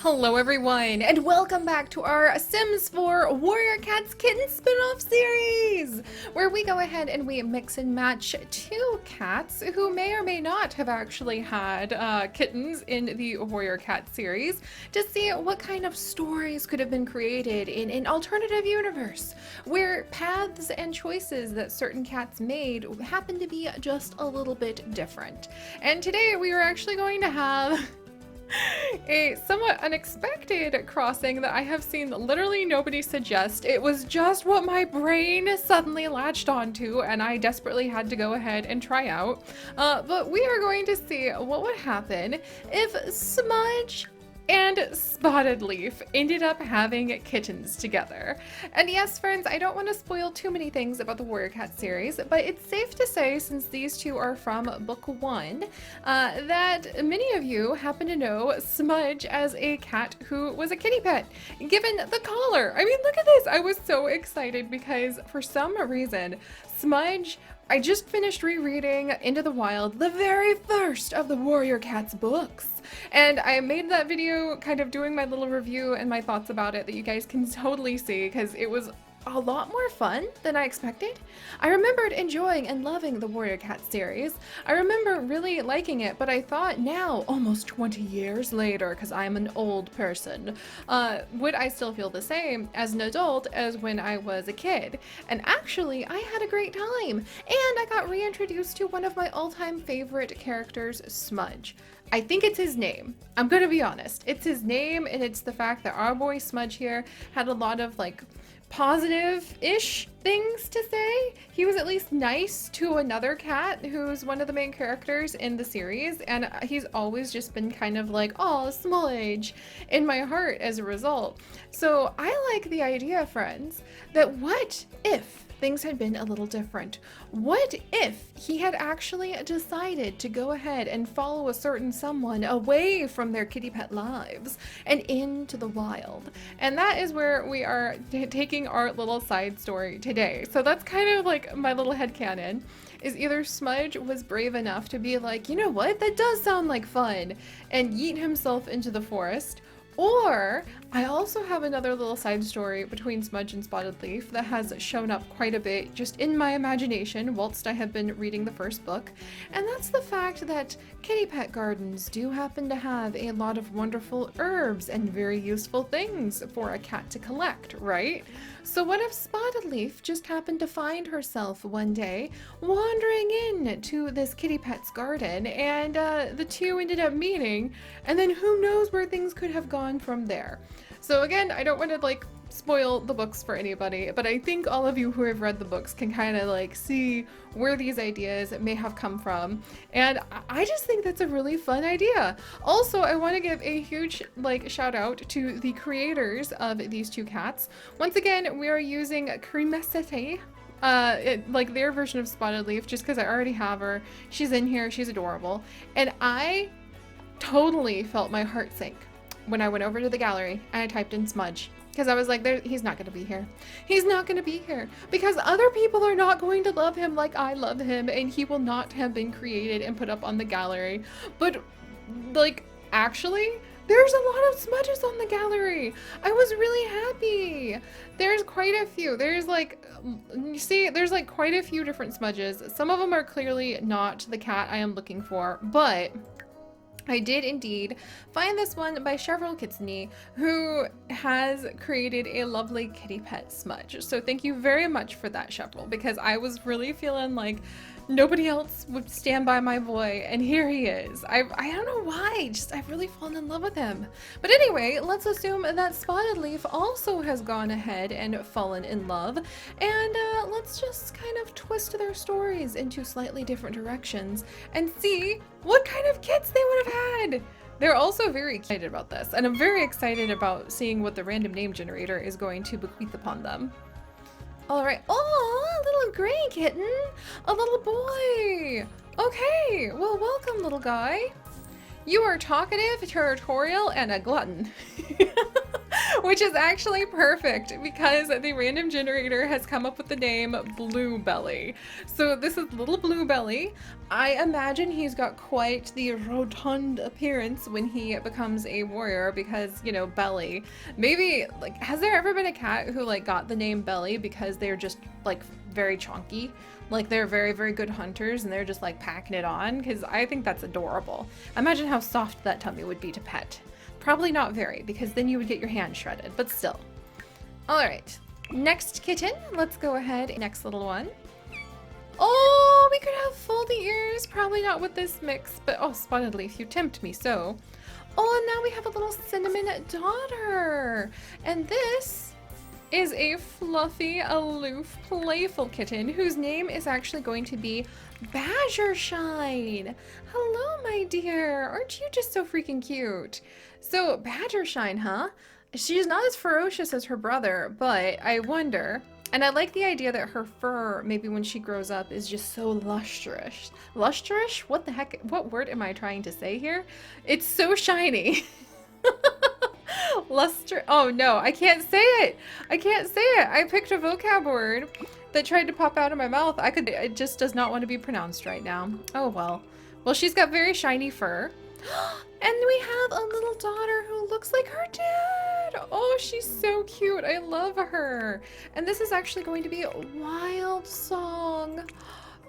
Hello everyone, and welcome back to our Sims 4 Warrior Cats Kitten spin-off series, where we go ahead and we mix and match two cats who may or may not have actually had kittens in the Warrior Cat series to see what kind of stories could have been created in an alternative universe, where paths and choices that certain cats made happen to be just a little bit different. And today we are actually going to have a somewhat unexpected crossing that I have seen literally nobody suggest. It was just what my brain suddenly latched onto and I desperately had to go ahead and try out. But we are going to see what would happen if Smudge and SPOTTEDLEAF ended up having kittens together. And yes, friends, I don't want to spoil too many things about the Warrior Cat series, but it's safe to say, since these two are from book 1, that many of you happen to know Smudge as a cat who was a kitty pet, given the collar. I mean, look at this. I was so excited because for some reason, Smudge, I just finished rereading Into the Wild, the very first of the Warrior Cats books. And I made that video kind of doing my little review and my thoughts about it that you guys can totally see because it was a lot more fun than I expected. I remembered enjoying and loving the Warrior Cat series. I remember really liking it, but I thought now, almost 20 years later, because I'm an old person, would I still feel the same as an adult as when I was a kid? And actually, I had a great time, and I got reintroduced to one of my all-time favorite characters, Smudge. I think it's his name. I'm gonna be honest. It's his name, and it's the fact that our boy Smudge here had a lot of like positive-ish things to say. He was at least nice to another cat who's one of the main characters in the series, and he's always just been kind of like, oh, Smudge, in my heart as a result. So I like the idea, friends, that what if things had been a little different? What if he had actually decided to go ahead and follow a certain someone away from their kitty pet lives and into the wild? And that is where we are taking our little side story today. So that's kind of like my little headcanon, is either Smudge was brave enough to be like, you know what, that does sound like fun, and yeet himself into the forest, or I also have another little side story between Smudge and SPOTTEDLEAF that has shown up quite a bit just in my imagination whilst I have been reading the first book, and that's the fact that kitty pet gardens do happen to have a lot of wonderful herbs and very useful things for a cat to collect, right? So what if SPOTTEDLEAF just happened to find herself one day wandering in to this kitty pet's garden, and the two ended up meeting, and then who knows where things could have gone from there. So again, I don't want to like spoil the books for anybody, but I think all of you who have read the books can kind of like see where these ideas may have come from, and I just think that's a really fun idea. Also, I want to give a huge like shout out to the creators of these two cats. Once again, we are using Cremesete, like their version of SPOTTEDLEAF, just because I already have her. She's in here, she's adorable, and I totally felt my heart sink when I went over to the gallery and I typed in Smudge, because I was like, he's not going to be here. He's not going to be here because other people are not going to love him like I love him, and he will not have been created and put up on the gallery. But like, actually, there's a lot of Smudges on the gallery. I was really happy. There's quite a few. There's like, you see, there's like quite a few different Smudges. Some of them are clearly not the cat I am looking for, but I did indeed find this one by Cheryl Kittens, who has created a lovely kitty pet Smudge. So thank you very much for that, Cheryl, because I was really feeling like nobody else would stand by my boy, and here he is. I don't know why, just I've really fallen in love with him. But anyway, let's assume that SPOTTEDLEAF also has gone ahead and fallen in love, and let's just kind of twist their stories into slightly different directions and see what kind of kids they would have had. They're also very excited about this, and I'm very excited about seeing what the random name generator is going to bequeath upon them. All right. Oh, a little gray kitten, a little boy. Okay, well, welcome, little guy. You are talkative, territorial, and a glutton. Which is actually perfect because the random generator has come up with the name Blue Belly. So this is little Blue Belly. I imagine he's got quite the rotund appearance when he becomes a warrior because, you know, Belly. Maybe, like, has there ever been a cat who, like, got the name Belly because they're just, like, very chonky? Like, they're very, very good hunters and they're just, like, packing it on? Because I think that's adorable. Imagine how soft that tummy would be to pet. Probably not very, because then you would get your hand shredded, but still. All right, next kitten. Let's go ahead. Next little one. Oh, we could have foldy ears. Probably not with this mix, but oh, Spotted Leaf, you tempt me so. Oh, and now we have a little cinnamon daughter. And this is a fluffy, aloof, playful kitten whose name is actually going to be Badgershine. Hello, my dear. Aren't you just so freaking cute? So, Badgershine, huh? She's not as ferocious as her brother, but I wonder, and I like the idea that her fur, maybe when she grows up, is just so lustrous. Lustrous? What the heck? What word am I trying to say here? It's so shiny. Luster. Oh no, I can't say it. I can't say it. I picked a vocab word that tried to pop out of my mouth. It just does not want to be pronounced right now. Oh well. Well, she's got very shiny fur. And we have a little daughter who looks like her dad. Oh, she's so cute. I love her. And this is actually going to be a Wild Song.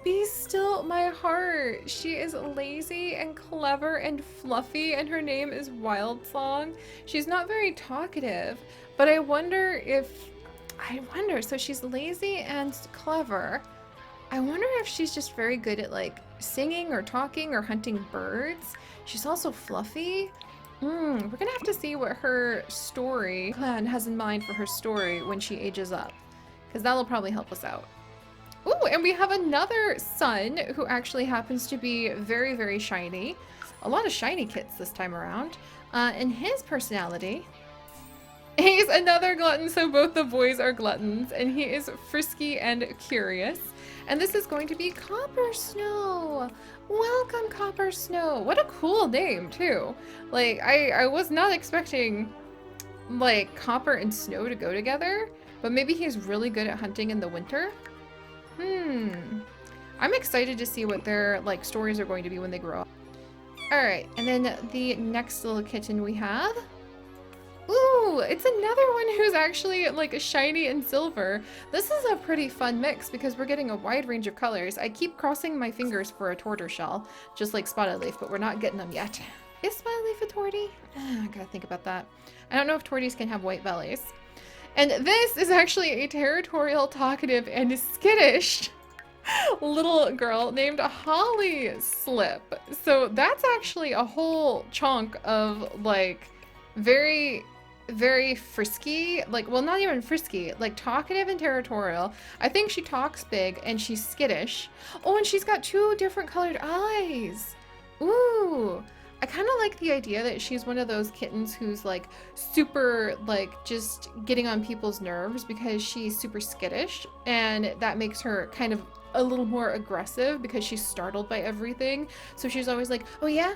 Be still, my heart. She is lazy and clever and fluffy, and her name is Wild Song. She's not very talkative, but I wonder, so she's lazy and clever. I wonder if she's just very good at, like, singing or talking or hunting birds. She's also fluffy. We're gonna have to see what her story clan has in mind for her story when she ages up, because that'll probably help us out. Ooh, and we have another son who actually happens to be very, very shiny. A lot of shiny kits this time around. And his personality, he's another glutton, so both the boys are gluttons, and he is frisky and curious. And this is going to be Copper Snow. Welcome, Copper Snow. What a cool name, too. Like, I was not expecting, like, Copper and Snow to go together, but maybe he's really good at hunting in the winter. I'm excited to see what their, like, stories are going to be when they grow up. Alright, and then the next little kitten we have. Ooh, it's another one who's actually, like, shiny and silver. This is a pretty fun mix because we're getting a wide range of colors. I keep crossing my fingers for a tortoiseshell, just like Spotted Leaf, but we're not getting them yet. Is Spotted Leaf a tortie? I gotta think about that. I don't know if torties can have white bellies. And this is actually a territorial, talkative, and skittish little girl named Holly Slip. So that's actually a whole chunk of, like, very, very frisky, like, well, not even frisky, like, talkative and territorial. I think she talks big and she's skittish. Oh, and she's got 2 different colored eyes. Ooh. I kind of like the idea that she's one of those kittens who's, like, super, like, just getting on people's nerves because she's super skittish, and that makes her kind of a little more aggressive because she's startled by everything. So she's always like, oh yeah,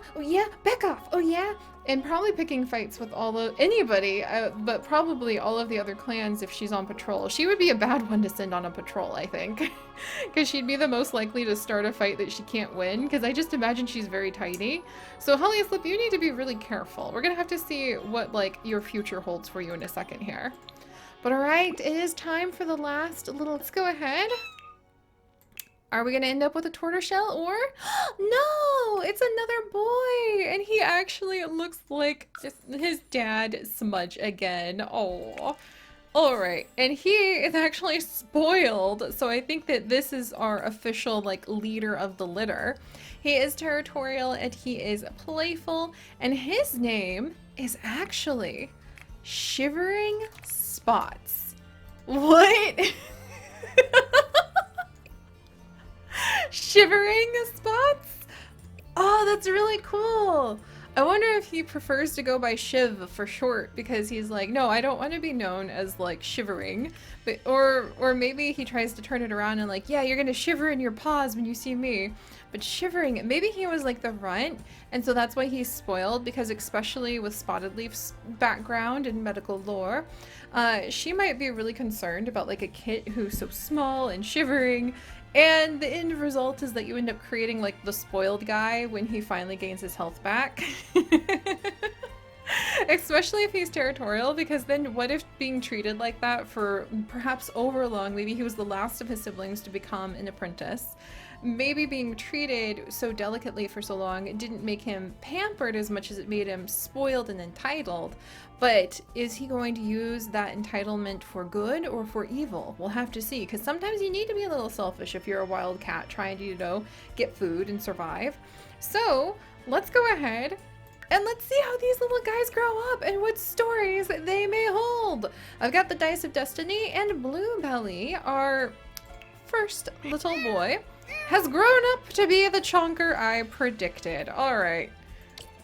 back off, oh yeah, and probably picking fights with anybody, but probably all of the other clans if she's on patrol. She would be a bad one to send on a patrol, I think, because she'd be the most likely to start a fight that she can't win, because I just imagine she's very tiny. So Holly Slip, you need to be really careful. We're gonna have to see what, like, your future holds for you in a second here. But alright, it is time for the last little, let's go ahead. Are we gonna end up with a tortoiseshell or? No, it's another boy, and he actually looks like his dad, Smudge, again. Oh, all right, and he is actually spoiled, so I think that this is our official, like, leader of the litter. He is territorial and he is playful, and his name is actually Shivering Spots. What? Shivering Spots? Oh, that's really cool. I wonder if he prefers to go by Shiv for short because he's like, no, I don't want to be known as like shivering, but or maybe he tries to turn it around and like, yeah, you're gonna shiver in your paws when you see me, but shivering. Maybe he was like the runt, and so that's why he's spoiled because especially with Spottedleaf's background in medical lore, she might be really concerned about like a kit who's so small and shivering. And the end result is that you end up creating like the spoiled guy when he finally gains his health back. Especially if he's territorial, because then what if being treated like that for perhaps over long, maybe he was the last of his siblings to become an apprentice, maybe being treated so delicately for so long, it didn't make him pampered as much as it made him spoiled and entitled. But is he going to use that entitlement for good or for evil? We'll have to see, because sometimes you need to be a little selfish if you're a wild cat trying to, you know, get food and survive. So let's go ahead and let's see how these little guys grow up and what stories they may hold. I've got the Dice of Destiny, and Bluebelly, our first little boy, has grown up to be the chonker I predicted. All right.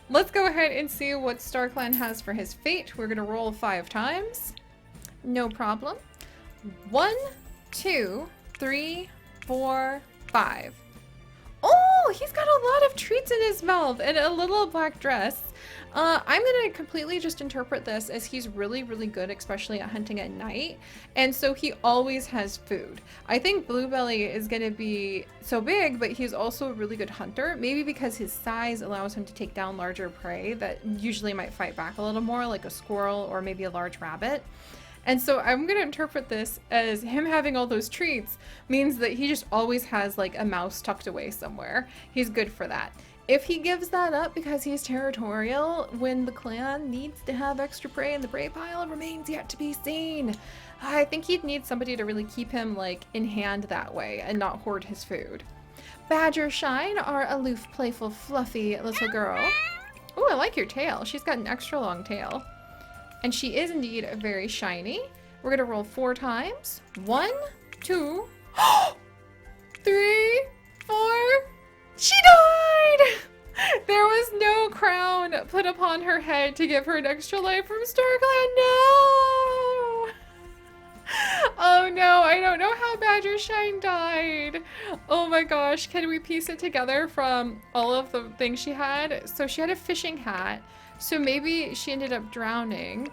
Let's go ahead and see what StarClan has for his fate. We're gonna roll 5 times. No problem. 1, 2, 3, 4, 5. Oh, he's got a lot of treats in his mouth and a little black dress. I'm gonna completely just interpret this as he's really, really good, especially at hunting at night. And so he always has food. I think Bluebelly is gonna be so big, but he's also a really good hunter. Maybe because his size allows him to take down larger prey that usually might fight back a little more, like a squirrel or maybe a large rabbit. And so I'm gonna interpret this as him having all those treats means that he just always has like a mouse tucked away somewhere. He's good for that. If he gives that up because he's territorial when the clan needs to have extra prey in the prey pile remains yet to be seen. I think he'd need somebody to really keep him like in hand that way and not hoard his food. Badger Shine, our aloof, playful, fluffy little girl. Oh, I like your tail. She's got an extra long tail. And she is indeed very shiny. We're gonna roll 4 times. 1, 2, 3, 4. She died! There was no crown put upon her head to give her an extra life from StarClan. No! Oh no, I don't know how Badger Shine died. Oh my gosh, can we piece it together from all of the things she had? So she had a fishing hat, so maybe she ended up drowning.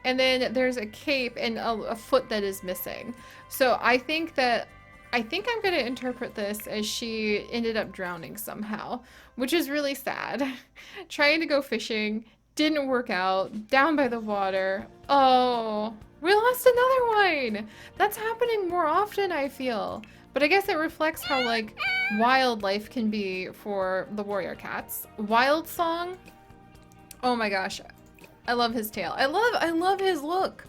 And then there's a cape and a foot that is missing. So I think I'm going to interpret this as she ended up drowning somehow, which is really sad. Trying to go fishing, didn't work out, down by the water. Oh, we lost another one. That's happening more often, I feel. But I guess it reflects how like wild life can be for the warrior cats. Wild Song. Oh my gosh. I love his tail. I love his look.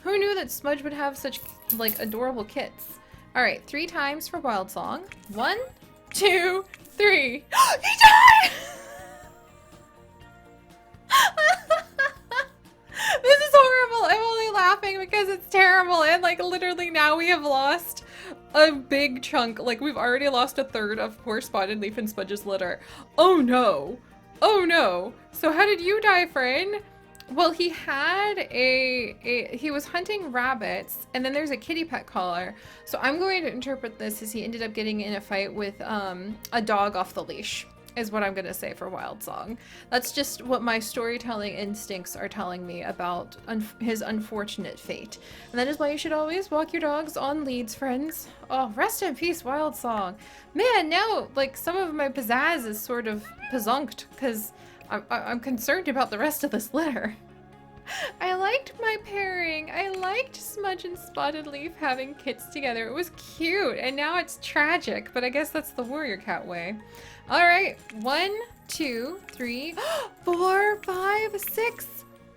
Who knew that Smudge would have such like adorable kits? All right, 3 times for Wild Song. 1, 2, 3. He died! This is horrible. I'm only laughing because it's terrible. And like literally now we have lost a big chunk. Like we've already lost a third of poor Spottedleaf and Smudge's litter. Oh no. Oh no. So how did you die, friend? Well, he had he was hunting rabbits, and then there's a kitty pet collar. So I'm going to interpret this as he ended up getting in a fight with a dog off the leash, is what I'm going to say for Wild Song. That's just what my storytelling instincts are telling me about his unfortunate fate. And that is why you should always walk your dogs on leads, friends. Oh, rest in peace, Wild Song. Man, now, like, some of my pizzazz is sort of pizzunked, because I'm concerned about the rest of this litter. I liked my pairing. I liked Smudge and Spottedleaf having kits together. It was cute, and now it's tragic, but I guess that's the warrior cat way. All right, 1, 2, 3, 4, 5, 6.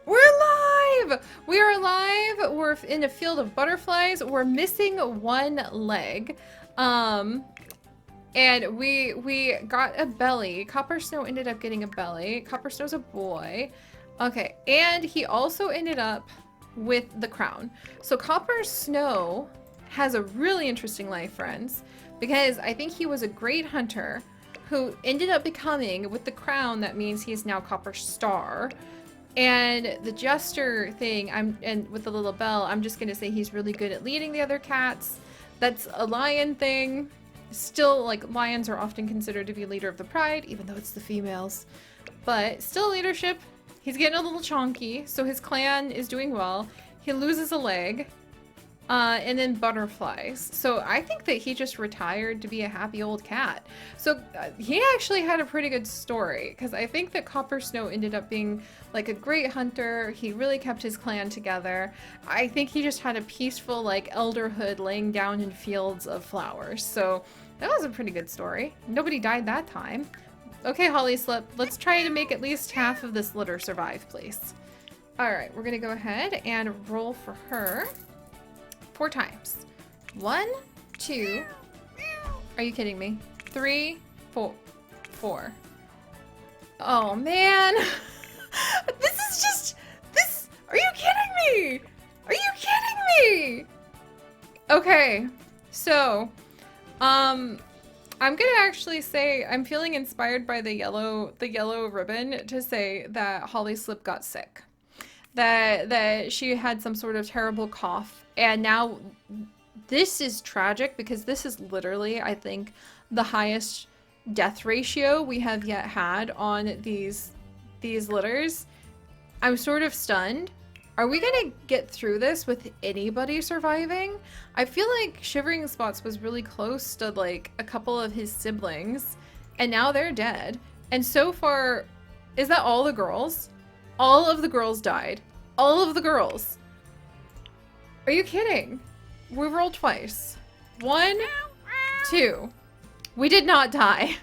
We're alive! We are alive. We're in a field of butterflies. We're missing 1 leg. And we got a belly. Copper Snow ended up getting a belly. Copper Snow's a boy. Okay, and he also ended up with the crown. So Copper Snow has a really interesting life, friends, because I think he was a great hunter who ended up becoming, with the crown, that means he is now Copper Star. And the jester thing, and with the little bell, I'm just gonna say he's really good at leading the other cats. That's a lion thing. Still, like, lions are often considered to be leader of the pride, even though it's the females. But still leadership. He's getting a little chonky, so his clan is doing well. He loses a leg. And then butterflies. So I think that he just retired to be a happy old cat. So he actually had a pretty good story, because I think that Copper Snow ended up being like a great hunter. He really kept his clan together. I think he just had a peaceful like elderhood laying down in fields of flowers. So that was a pretty good story. Nobody died that time. Okay, Holly Slip, let's try to make at least half of this litter survive, please. All right, we're gonna go ahead and roll for her. 4 times. 1, 2. Are you kidding me? 3, 4. Oh man. This is just this. Are you kidding me? Are you kidding me? Okay. So, I'm gonna actually say I'm feeling inspired by the yellow ribbon to say that Holly Slip got sick. That she had some sort of terrible cough, and now this is tragic because this is literally, I think, the highest death ratio we have yet had on these litters. I'm sort of stunned. Are we gonna get through this with anybody surviving? I feel like Shivering Spots was really close to like a couple of his siblings, and now they're dead. And so far, is that all the girls? All of the girls died. All of the girls. Are you kidding? We rolled twice. 1, 2. We did not die.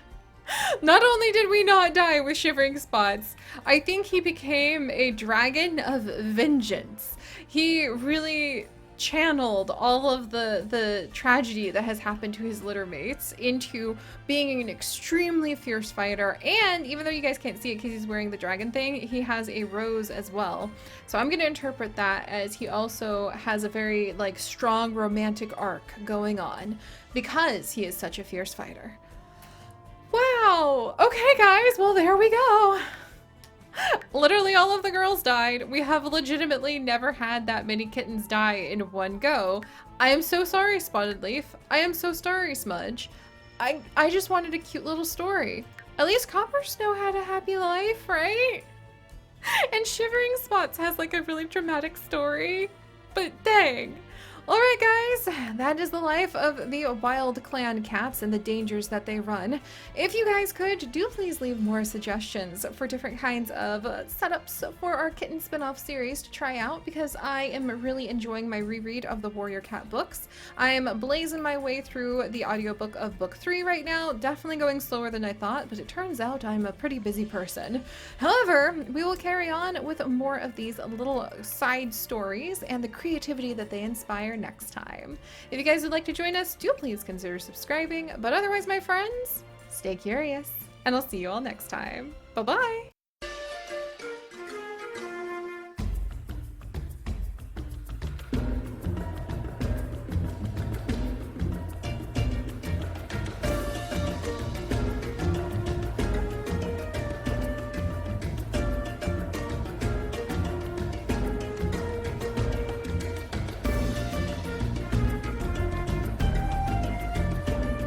Not only did we not die with Shivering Spots, I think he became a dragon of vengeance. He really channeled all of the tragedy that has happened to his litter mates into being an extremely fierce fighter. And even though you guys can't see it because he's wearing the dragon thing, he has a rose as well. So I'm going to interpret that as he also has a very like strong romantic arc going on because he is such a fierce fighter. Wow. Okay, guys. Well, there we go. Literally all of the girls died. We have legitimately never had that many kittens die in one go. I am so sorry, Spotted Leaf. I am so sorry, Smudge. I just wanted a cute little story. At least Copper Snow had a happy life, right? And Shivering Spots has like a really dramatic story. But dang. Alright guys, that is the life of the wild clan cats and the dangers that they run. If you guys could, do please leave more suggestions for different kinds of setups for our kitten spin-off series to try out, because I am really enjoying my reread of the Warrior Cat books. I am blazing my way through the audiobook of book 3 right now, definitely going slower than I thought, but it turns out I'm a pretty busy person. However, we will carry on with more of these little side stories and the creativity that they inspire next time. If you guys would like to join us, do please consider subscribing. But otherwise, my friends, stay curious, and I'll see you all next time. Bye-bye!